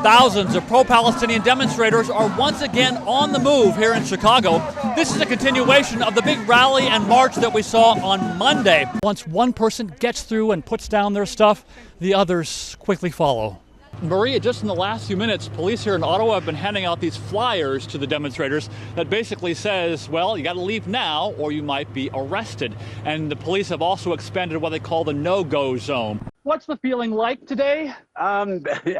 Thousands of pro-Palestinian demonstrators are once again on the move here in Chicago. This is a continuation of the big rally and march that we saw on Monday. Once one person gets through and puts down their stuff, the others quickly follow. Maria, just in the last few minutes, police here in Ottawa have been handing out these flyers to the demonstrators that basically says, well, you got to leave now or you might be arrested. And the police have also expanded what they call the no-go zone. What's the feeling like today? They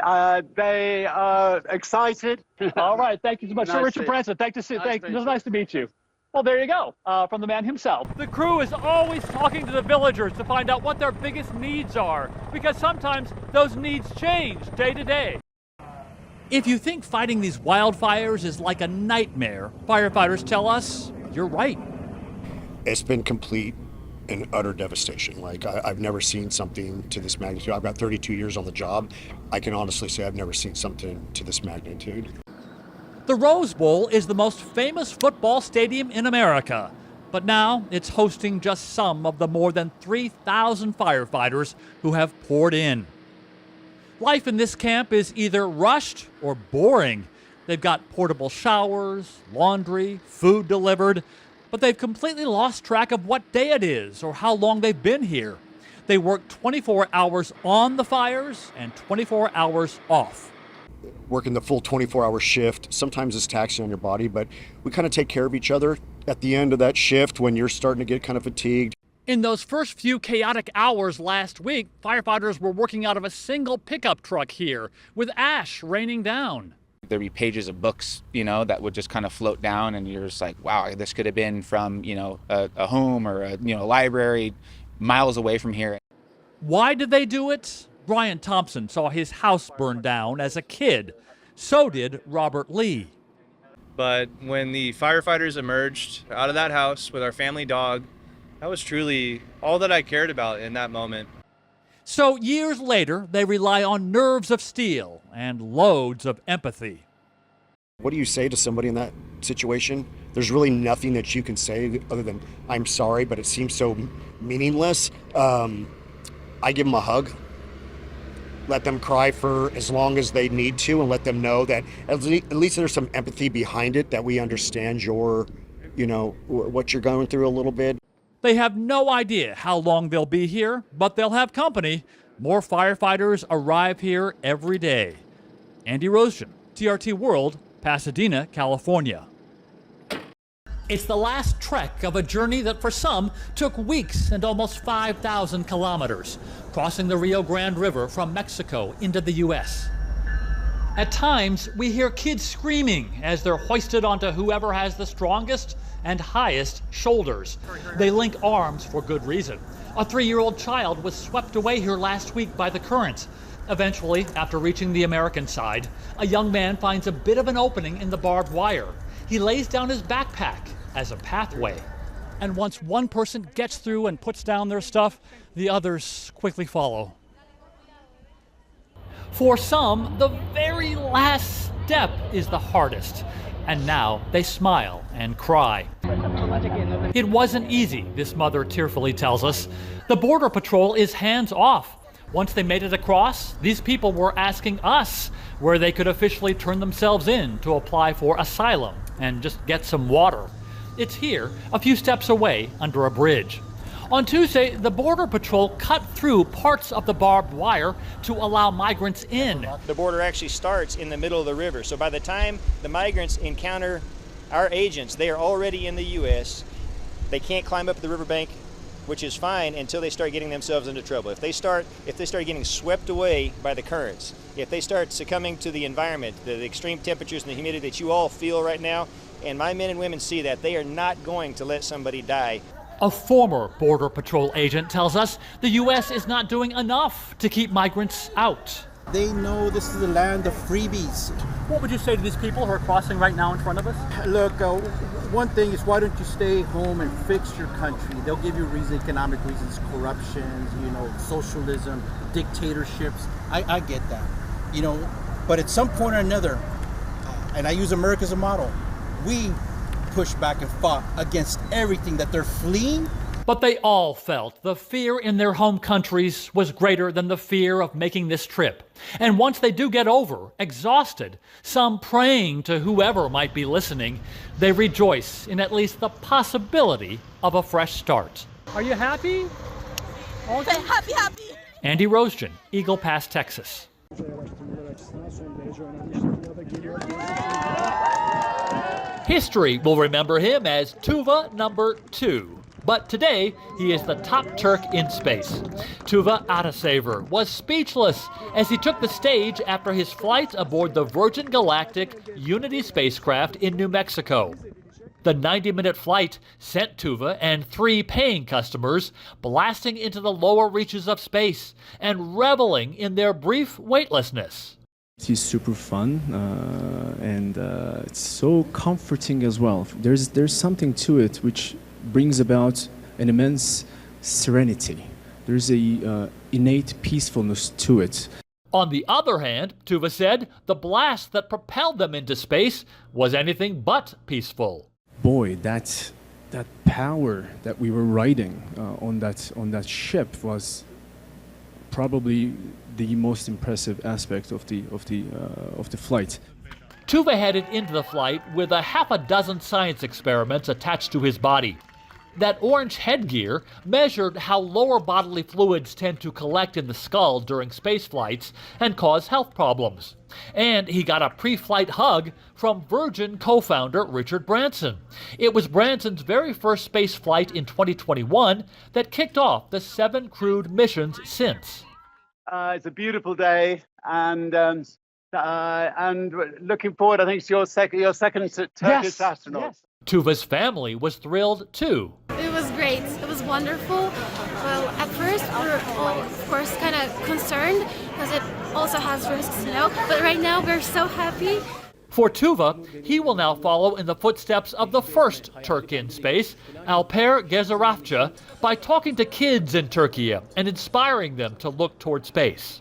are excited. All right, thank you so much. Sir Richard Branson, nice to meet you. Well, there you go, from the man himself. The crew is always talking to the villagers to find out what their biggest needs are, because sometimes those needs change day to day. If you think fighting these wildfires is like a nightmare, firefighters tell us you're right. It's been complete and utter devastation. Like, I've never seen something to this magnitude. I've got 32 years on the job. I can honestly say I've never seen something to this magnitude. The Rose Bowl is the most famous football stadium in America, but now it's hosting just some of the more than 3,000 firefighters who have poured in. Life in this camp is either rushed or boring. They've got portable showers, laundry, food delivered, but they've completely lost track of what day it is or how long they've been here. They work 24 hours on the fires and 24 hours off. Working the full 24-hour shift sometimes is taxing on your body, but we kind of take care of each other at the end of that shift when you're starting to get kind of fatigued. In those first few chaotic hours last week, firefighters were working out of a single pickup truck here with ash raining down. There'd be pages of books, that would just kind of float down, and you're just like, wow, this could have been from, a home or a library miles away from here. Why did they do it? Brian Thompson saw his house burn down as a kid. So did Robert Lee. But when the firefighters emerged out of that house with our family dog, that was truly all that I cared about in that moment. So years later, they rely on nerves of steel and loads of empathy. What do you say to somebody in that situation? There's really nothing that you can say other than, I'm sorry, but it seems so meaningless. I give them a hug. Let them cry for as long as they need to, and let them know that at least there's some empathy behind it, that we understand your, what you're going through a little bit. They have no idea how long they'll be here, but they'll have company. More firefighters arrive here every day. Andy Rosen, TRT World, Pasadena, California. It's the last trek of a journey that for some took weeks and almost 5,000 kilometers, crossing the Rio Grande River from Mexico into the U.S. At times, we hear kids screaming as they're hoisted onto whoever has the strongest and highest shoulders. They link arms for good reason. A 3-year-old child was swept away here last week by the current. Eventually, after reaching the American side, a young man finds a bit of an opening in the barbed wire. He lays down his backpack as a pathway. And once one person gets through and puts down their stuff, the others quickly follow. For some, the very last step is the hardest. And now they smile and cry. It wasn't easy, this mother tearfully tells us. The Border Patrol is hands off. Once they made it across, these people were asking us where they could officially turn themselves in to apply for asylum and just get some water. It's here, a few steps away, under a bridge. On Tuesday, the Border Patrol cut through parts of the barbed wire to allow migrants in. The border actually starts in the middle of the river, so by the time the migrants encounter our agents, they are already in the U.S. They can't climb up the riverbank, which is fine until they start getting themselves into trouble. If they start getting swept away by the currents, if they start succumbing to the environment, the extreme temperatures and the humidity that you all feel right now, and my men and women see that, they are not going to let somebody die. A former Border Patrol agent tells us the U.S. is not doing enough to keep migrants out. They know this is the land of freebies. What would you say to these people who are crossing right now in front of us? Look, one thing is, why don't you stay home and fix your country? They'll give you reasons, economic reasons, corruption, socialism, dictatorships. I get that, but at some point or another, and I use America as a model, we pushed back and fought against everything that they're fleeing. But they all felt the fear in their home countries was greater than the fear of making this trip. And once they do get over, exhausted, some praying to whoever might be listening, they rejoice in at least the possibility of a fresh start. Are you happy? Happy. Andy Rosejan, Eagle Pass, Texas. History will remember him as Tuva number 2. But today, he is the top Turk in space. Tuva Atasever was speechless as he took the stage after his flight aboard the Virgin Galactic Unity spacecraft in New Mexico. The 90-minute flight sent Tuva and 3 paying customers blasting into the lower reaches of space and reveling in their brief weightlessness. It's super fun and it's so comforting as well. There's something to it which brings about an immense serenity. There's a innate peacefulness to it. On the other hand, Tuva said the blast that propelled them into space was anything but peaceful. Boy, that power that we were riding on that ship was probably the most impressive aspect of the flight. Tuva headed into the flight with a half a dozen science experiments attached to his body. That orange headgear measured how lower bodily fluids tend to collect in the skull during space flights and cause health problems. And he got a pre-flight hug from Virgin co-founder Richard Branson. It was Branson's very first space flight in 2021 that kicked off the 7 crewed missions since. It's a beautiful day, and looking forward. I think it's your second Turkish astronaut. Yes. Tuva's family was thrilled too. It was great. It was wonderful. Well, at first we were all, of course, kind of concerned because it also has risks, But right now we're so happy. For Tuva, he will now follow in the footsteps of the first Turk in space, Alper Gezerafça, by talking to kids in Turkey and inspiring them to look toward space.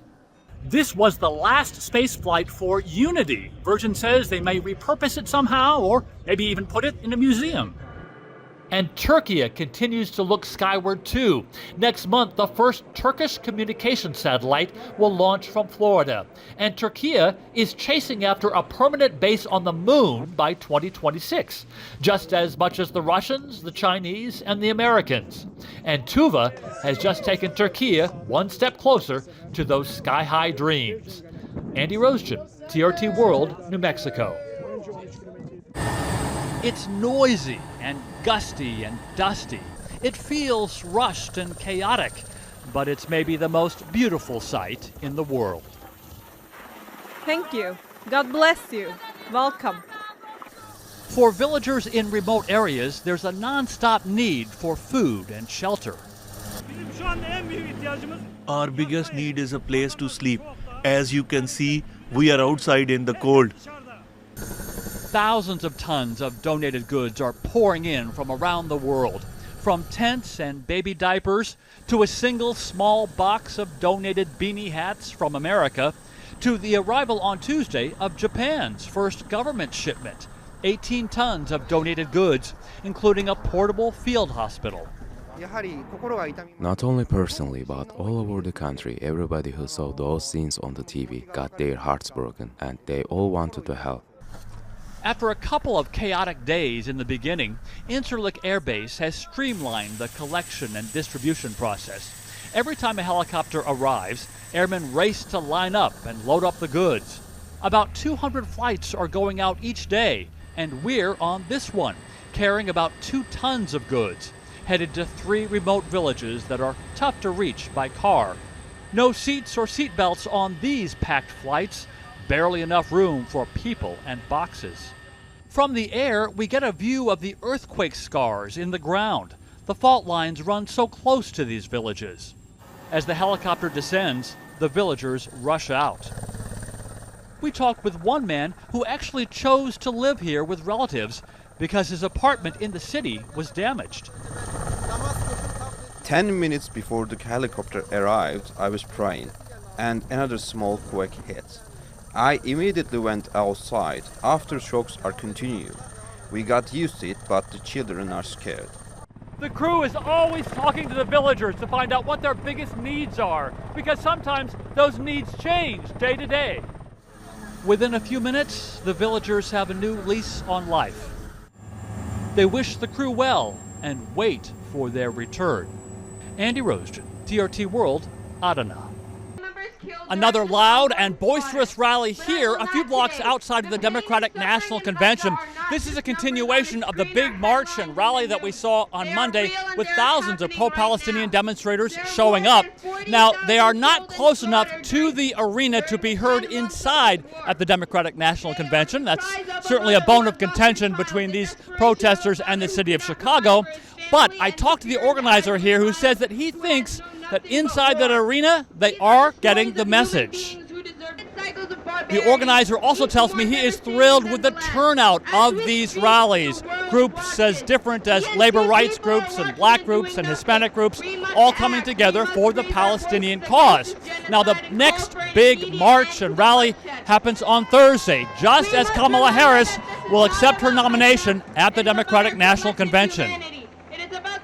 This was the last space flight for Unity. Virgin says they may repurpose it somehow, or maybe even put it in a museum. And Turkey continues to look skyward too. Next month, the first Turkish communication satellite will launch from Florida. And Turkey is chasing after a permanent base on the moon by 2026, just as much as the Russians, the Chinese, and the Americans. And Tuva has just taken Turkey one step closer to those sky-high dreams. Andy Rosejan, TRT World, New Mexico. It's noisy and gusty and dusty. It feels rushed and chaotic, but it's maybe the most beautiful sight in the world. Thank you. God bless you. Welcome. For villagers in remote areas, there's a non-stop need for food and shelter. Our biggest need is a place to sleep. As you can see, we are outside in the cold. Thousands of tons of donated goods are pouring in from around the world, from tents and baby diapers to a single small box of donated beanie hats from America to the arrival on Tuesday of Japan's first government shipment, 18 tons of donated goods, including a portable field hospital. Not only personally, but all over the country, everybody who saw those scenes on the TV got their hearts broken, and they all wanted to help. After a couple of chaotic days in the beginning, Incirlik Air Base has streamlined the collection and distribution process. Every time a helicopter arrives, airmen race to line up and load up the goods. About 200 flights are going out each day, and we're on this one, carrying about 2 tons of goods, headed to 3 remote villages that are tough to reach by car. No seats or seat belts on these packed flights, barely enough room for people and boxes. From the air, we get a view of the earthquake scars in the ground. The fault lines run so close to these villages. As the helicopter descends, the villagers rush out. We talked with one man who actually chose to live here with relatives because his apartment in the city was damaged. 10 minutes before the helicopter arrived, I was praying, and another small quake hit. I immediately went outside. Aftershocks are continuing. We got used to it, but the children are scared. The crew is always talking to the villagers to find out what their biggest needs are, because sometimes those needs change day to day. Within a few minutes, the villagers have a new lease on life. They wish the crew well and wait for their return. Andy Rosen, TRT World, Adana. Another loud and boisterous rally here, a few blocks outside of the Democratic National Convention. This is a continuation of the big march and rally that we saw on Monday, with thousands of pro-Palestinian demonstrators showing up. Now, they are not close enough to the arena to be heard inside at the Democratic National Convention. That's certainly a bone of contention between these protesters and the city of Chicago. But I talked to the organizer here, who says that he thinks that inside that arena, they are getting the message. The organizer also tells me he is thrilled with the turnout of these rallies. Groups as different as labor rights groups and black groups and Hispanic groups, all coming together for the Palestinian cause. Now, the next big march and rally happens on Thursday, just as Kamala Harris will accept her nomination at the Democratic National Convention.